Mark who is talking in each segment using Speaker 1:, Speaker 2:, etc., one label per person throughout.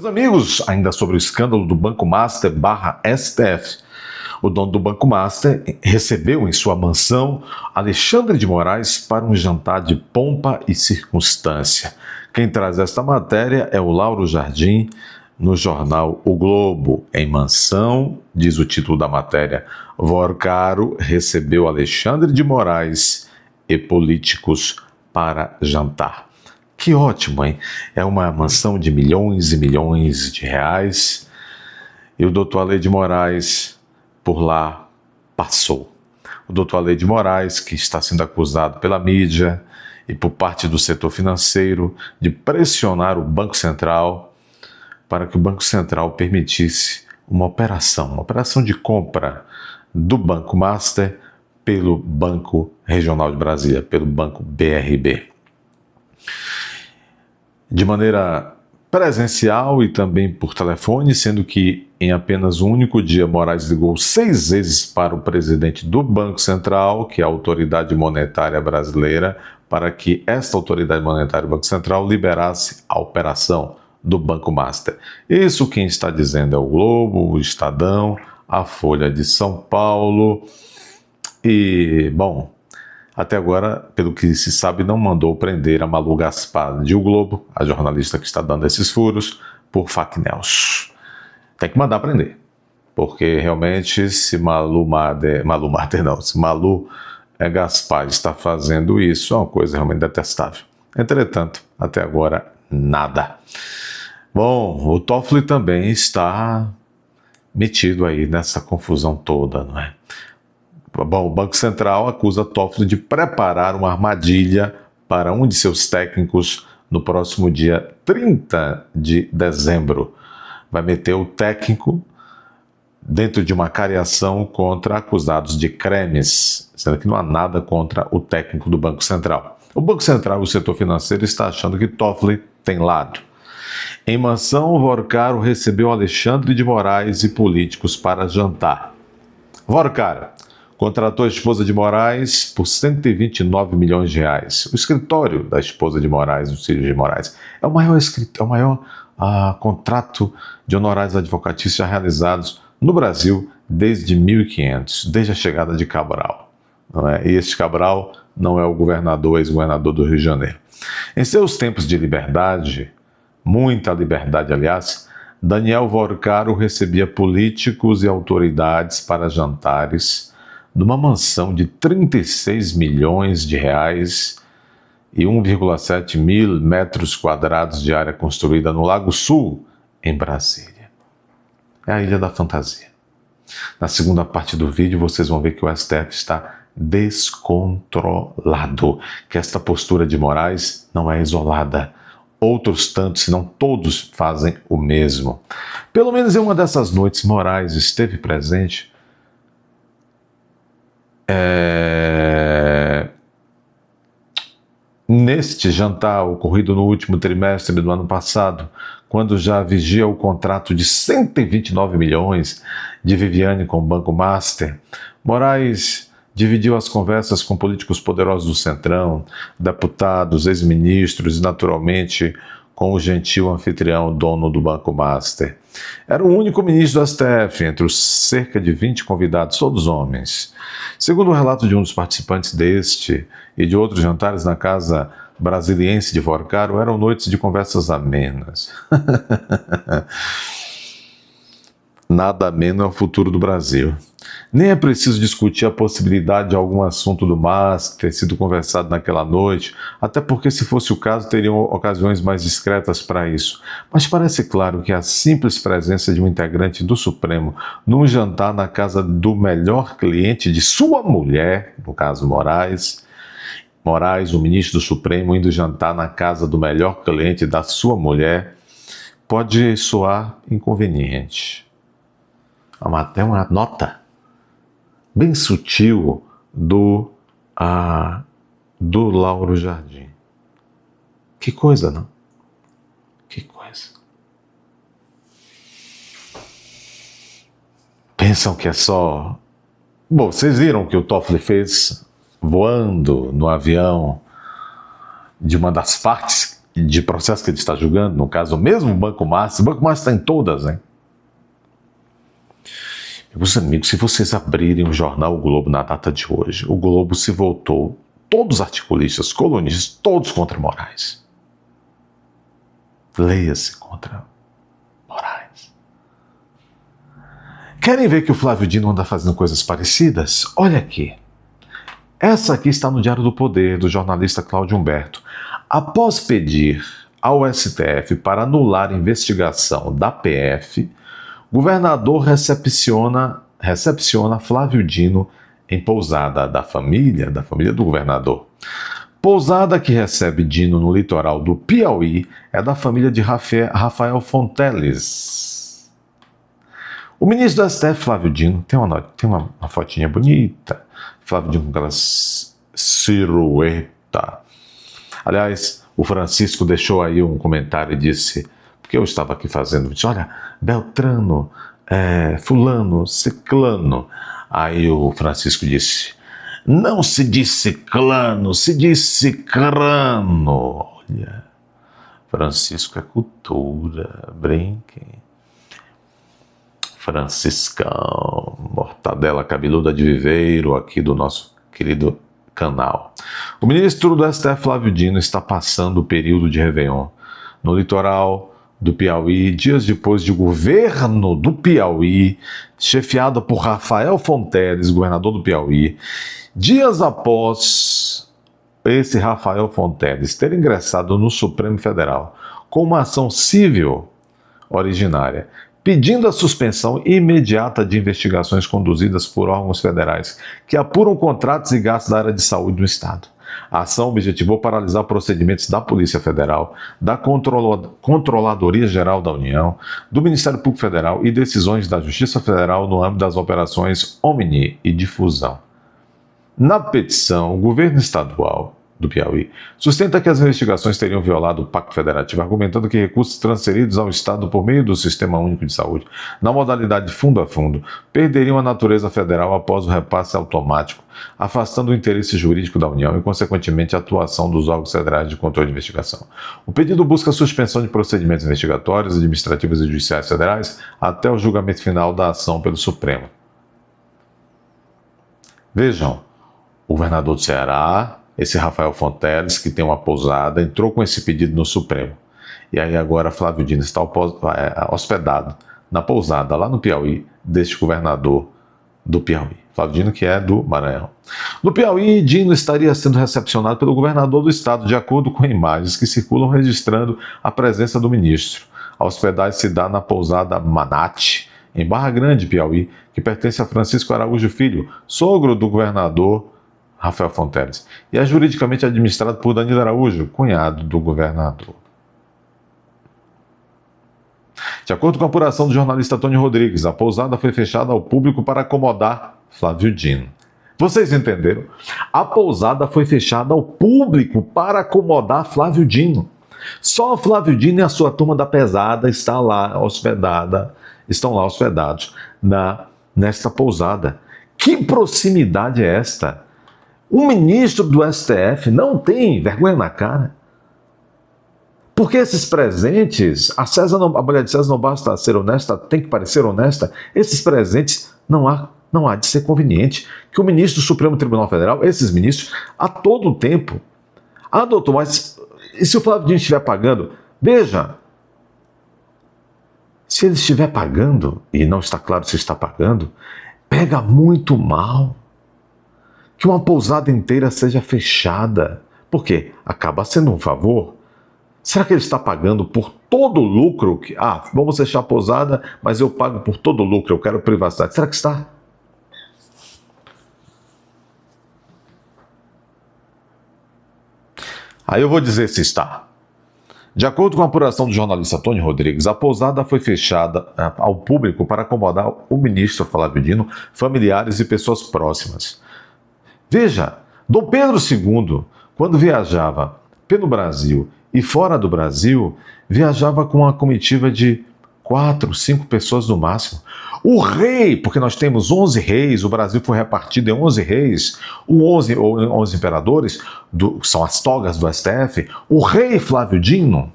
Speaker 1: Meus amigos, ainda sobre o escândalo do Banco Master / STF. O dono do Banco Master recebeu em sua mansão Alexandre de Moraes para um jantar de pompa e circunstância. Quem traz esta matéria é o Lauro Jardim, no jornal O Globo. Em mansão, diz o título da matéria, Vorcaro recebeu Alexandre de Moraes e políticos para jantar. Que ótimo, hein? É uma mansão de milhões e milhões de reais. E o doutor Ale de Moraes por lá passou. O doutor Ale de Moraes, que está sendo acusado pela mídia e por parte do setor financeiro de pressionar o Banco Central para que o Banco Central permitisse uma operação de compra do Banco Master pelo Banco Regional de Brasília, pelo Banco BRB. De maneira presencial e também por telefone, sendo que em apenas um único dia Moraes ligou 6 vezes para o presidente do Banco Central, que é a autoridade monetária brasileira, para que esta autoridade monetária do Banco Central liberasse a operação do Banco Master. Isso quem está dizendo é o Globo, o Estadão, a Folha de São Paulo e, bom, até agora, pelo que se sabe, não mandou prender a Malu Gaspar de O Globo, a jornalista que está dando esses furos, por fake news. Tem que mandar prender, porque realmente se Malu Gaspar está fazendo isso, é uma coisa realmente detestável. Entretanto, até agora, nada. Bom, o Toffoli também está metido aí nessa confusão toda, não é? Bom, o Banco Central acusa Toffoli de preparar uma armadilha para um de seus técnicos no próximo dia 30 de dezembro. Vai meter o técnico dentro de uma cariação contra acusados de crimes, sendo que não há nada contra o técnico do Banco Central. O Banco Central e o setor financeiro está achando que Toffoli tem lado. Em mansão, Vorcaro recebeu Alexandre de Moraes e políticos para jantar. Vorcaro contratou a esposa de Moraes por 129 milhões de reais. O escritório da esposa de Moraes, dos filhos de Moraes, é o maior contrato de honorários advocatícios já realizados no Brasil desde 1500, desde a chegada de Cabral. Não é? E este Cabral não é o governador, ex-governador do Rio de Janeiro. Em seus tempos de liberdade, muita liberdade, aliás, Daniel Vorcaro recebia políticos e autoridades para jantares numa mansão de 36 milhões de reais e 1,7 mil metros quadrados de área construída no Lago Sul, em Brasília. É a Ilha da Fantasia. Na segunda parte do vídeo, vocês vão ver que o STF está descontrolado, que esta postura de Moraes não é isolada. Outros tantos, se não todos, fazem o mesmo. Pelo menos em uma dessas noites, Moraes esteve presente neste jantar ocorrido no último trimestre do ano passado, quando já vigia o contrato de 129 milhões de Viviane com o Banco Master, Moraes dividiu as conversas com políticos poderosos do Centrão, deputados, ex-ministros e, naturalmente, com o gentil anfitrião, dono do Banco Master. Era o único ministro do STF, entre os cerca de 20 convidados, todos homens. Segundo o relato de um dos participantes deste e de outros jantares na casa brasiliense de Vorcaro, eram noites de conversas amenas. Nada ameno é o futuro do Brasil. Nem é preciso discutir a possibilidade de algum assunto do Master ter sido conversado naquela noite, até porque, se fosse o caso, teriam ocasiões mais discretas para isso. Mas parece claro que a simples presença de um integrante do Supremo num jantar na casa do melhor cliente de sua mulher, no caso Moraes, o ministro do Supremo, indo jantar na casa do melhor cliente da sua mulher, pode soar inconveniente. Até uma nota bem sutil do Lauro Jardim. Que coisa, não? Que coisa. Pensam que é só... Bom, vocês viram o que o Toffoli fez voando no avião de uma das partes de processo que ele está julgando, no caso, o mesmo Banco Master. O Banco Master está em todas, hein? Meus amigos, se vocês abrirem o jornal O Globo na data de hoje, o Globo se voltou, todos os articulistas, colunistas, todos contra Moraes. Leia-se contra Moraes. Querem ver que o Flávio Dino anda fazendo coisas parecidas? Olha aqui. Essa aqui está no Diário do Poder, do jornalista Cláudio Humberto. Após pedir ao STF para anular a investigação da PF, o governador recepciona Flávio Dino em pousada da família do governador. Pousada que recebe Dino no litoral do Piauí é da família de Rafael Fonteles. O ministro do STF, Flávio Dino, tem uma fotinha bonita. Flávio Dino com aquela silhueta. Aliás, o Francisco deixou aí um comentário e disse, porque eu estava aqui fazendo, disse, olha, Beltrano, fulano, ciclano. Aí o Francisco disse, não se diz ciclano, se diz cicrano. Olha, Francisco é cultura, brinquem. Franciscão, mortadela cabeluda de viveiro aqui do nosso querido canal. O ministro do STF, Flávio Dino, está passando o período de Réveillon no litoral do Piauí, dias depois de o governo do Piauí, chefiado por Rafael Fonteles, governador do Piauí, dias após esse Rafael Fonteles ter ingressado no Supremo Federal com uma ação civil originária, pedindo a suspensão imediata de investigações conduzidas por órgãos federais que apuram contratos e gastos da área de saúde do Estado. A ação objetivou paralisar procedimentos da Polícia Federal, da Controladoria Geral da União, do Ministério Público Federal e decisões da Justiça Federal no âmbito das operações Omni e Difusão. Na petição, o governo estadual do Piauí sustenta que as investigações teriam violado o Pacto Federativo, argumentando que recursos transferidos ao Estado por meio do Sistema Único de Saúde, na modalidade fundo a fundo, perderiam a natureza federal após o repasse automático, afastando o interesse jurídico da União e, consequentemente, a atuação dos órgãos federais de controle de investigação. O pedido busca a suspensão de procedimentos investigatórios, administrativos e judiciais federais até o julgamento final da ação pelo Supremo. Vejam, o governador do Ceará, esse Rafael Fonteles, que tem uma pousada, entrou com esse pedido no Supremo. E aí agora Flávio Dino está hospedado na pousada lá no Piauí deste governador do Piauí. Flávio Dino, que é do Maranhão. No Piauí, Dino estaria sendo recepcionado pelo governador do estado, de acordo com imagens que circulam registrando a presença do ministro. A hospedagem se dá na pousada Manate, em Barra Grande, Piauí, que pertence a Francisco Araújo Filho, sogro do governador Rafael Fonteles, e é juridicamente administrado por Danilo Araújo, cunhado do governador. De acordo com a apuração do jornalista Antônio Rodrigues, a pousada foi fechada ao público para acomodar Flávio Dino. Vocês entenderam? A pousada foi fechada ao público para acomodar Flávio Dino. Só Flávio Dino e a sua turma da pesada estão lá hospedados nesta pousada. Que proximidade é esta? Um ministro do STF não tem vergonha na cara. Porque esses presentes, a mulher de César não basta ser honesta, tem que parecer honesta. Esses presentes não há de ser conveniente que o ministro do Supremo Tribunal Federal, esses ministros, a todo tempo. Ah, doutor, mas e se o Flávio Dino estiver pagando? Veja, se ele estiver pagando, e não está claro se está pagando, pega muito mal que uma pousada inteira seja fechada. Por quê? Acaba sendo um favor. Será que ele está pagando por todo o lucro? Vamos fechar a pousada, mas eu pago por todo o lucro, eu quero privacidade. Será que está? Aí eu vou dizer se está. De acordo com a apuração do jornalista Antônio Rodrigues, a pousada foi fechada ao público para acomodar o ministro Flávio Dino, familiares e pessoas próximas. Veja, Dom Pedro II, quando viajava pelo Brasil e fora do Brasil, viajava com uma comitiva de 4, 5 pessoas no máximo. O rei, porque nós temos 11 reis, o Brasil foi repartido em 11 reis, 11 imperadores, são as togas do STF. O rei Flávio Dino,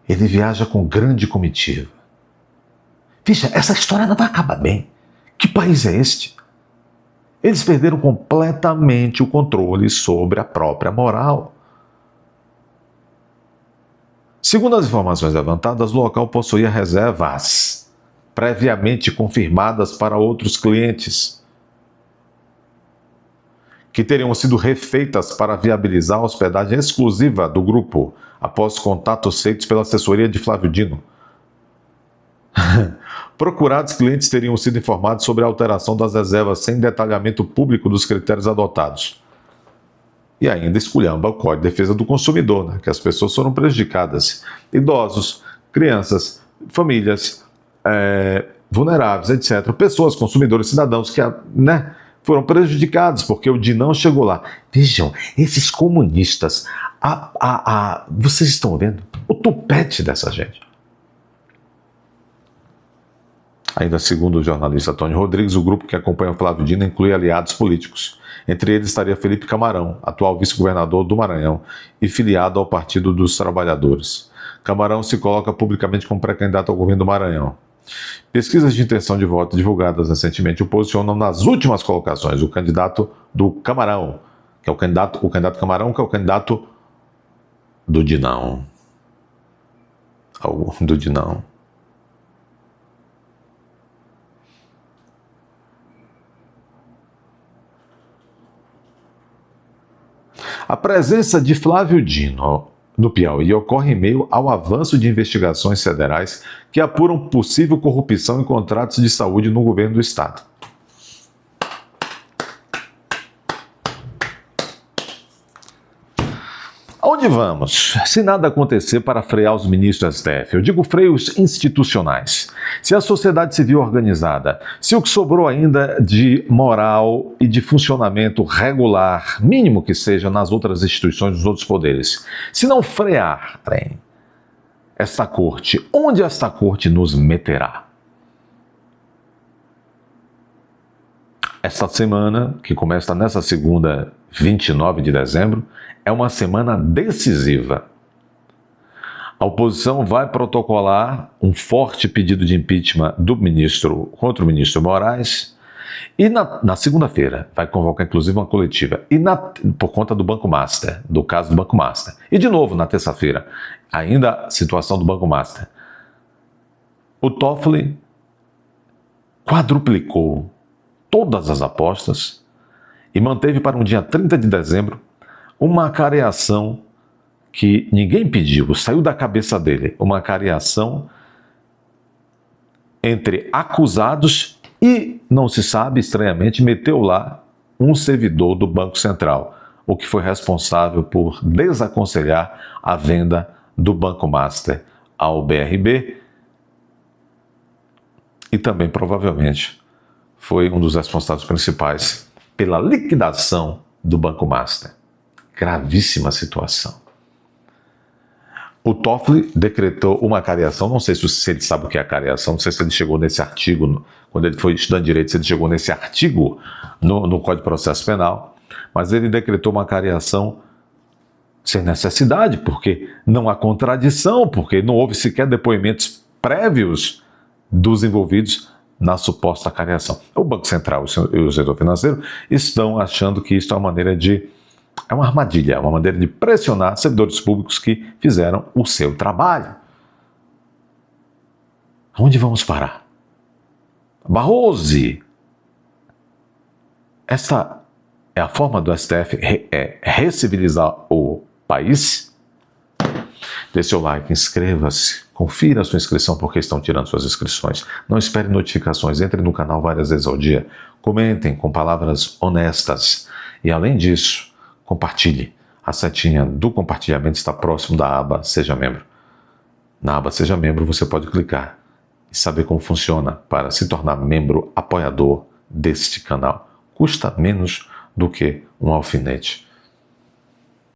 Speaker 1: ele viaja com grande comitiva. Veja, essa história não vai acabar bem. Que país é este? Eles perderam completamente o controle sobre a própria moral. Segundo as informações levantadas, o local possuía reservas previamente confirmadas para outros clientes, que teriam sido refeitas para viabilizar a hospedagem exclusiva do grupo, após contatos feitos pela assessoria de Flávio Dino. Procurados clientes teriam sido informados sobre a alteração das reservas sem detalhamento público dos critérios adotados. E ainda esculhamba o Código de Defesa do Consumidor, né? Que as pessoas foram prejudicadas. Idosos, crianças, famílias vulneráveis, etc. Pessoas, consumidores, cidadãos que foram prejudicados porque o Dinão chegou lá. Vejam, esses comunistas, vocês estão vendo o tupete dessa gente. Ainda segundo o jornalista Tony Rodrigues, o grupo que acompanha o Flávio Dino inclui aliados políticos. Entre eles estaria Felipe Camarão, atual vice-governador do Maranhão e filiado ao Partido dos Trabalhadores. Camarão se coloca publicamente como pré-candidato ao governo do Maranhão. Pesquisas de intenção de voto divulgadas recentemente o posicionam nas últimas colocações o candidato do Camarão, que é o candidato Camarão, que é o candidato do Dinão. Do Dinão. A presença de Flávio Dino no Piauí ocorre em meio ao avanço de investigações federais que apuram possível corrupção em contratos de saúde no governo do estado. Aonde vamos? Se nada acontecer para frear os ministros do STF, eu digo freios institucionais. Se a sociedade civil organizada, se o que sobrou ainda de moral e de funcionamento regular, mínimo que seja nas outras instituições, nos outros poderes, se não frear esta corte, onde esta corte nos meterá? Esta semana, que começa nessa segunda, 29 de dezembro, é uma semana decisiva. A oposição vai protocolar um forte pedido de impeachment contra o ministro Moraes e na segunda-feira vai convocar inclusive uma coletiva por conta do Banco Master, do caso do Banco Master. E de novo na terça-feira, ainda a situação do Banco Master. O Toffoli quadruplicou todas as apostas e manteve para um dia 30 de dezembro uma acareação que ninguém pediu, saiu da cabeça dele, uma acareação entre acusados e, não se sabe, estranhamente, meteu lá um servidor do Banco Central, o que foi responsável por desaconselhar a venda do Banco Master ao BRB e também, provavelmente, foi um dos responsáveis principais pela liquidação do Banco Master. Gravíssima situação. O Toffoli decretou uma acareação, não sei se ele sabe o que é acareação, não sei se ele chegou nesse artigo, quando ele foi estudando direito, se ele chegou nesse artigo no Código de Processo Penal, mas ele decretou uma acareação sem necessidade, porque não há contradição, porque não houve sequer depoimentos prévios dos envolvidos na suposta acareação. O Banco Central e o setor financeiro estão achando que isso é uma maneira é uma armadilha, é uma maneira de pressionar servidores públicos que fizeram o seu trabalho. Onde vamos parar? Barroso! Esta é a forma do STF recivilizar o país? Dê seu like, inscreva-se, confira a sua inscrição porque estão tirando suas inscrições. Não espere notificações, entre no canal várias vezes ao dia. Comentem com palavras honestas. E além disso, compartilhe. A setinha do compartilhamento está próximo da aba Seja Membro. Na aba Seja Membro você pode clicar e saber como funciona para se tornar membro apoiador deste canal. Custa menos do que um alfinete.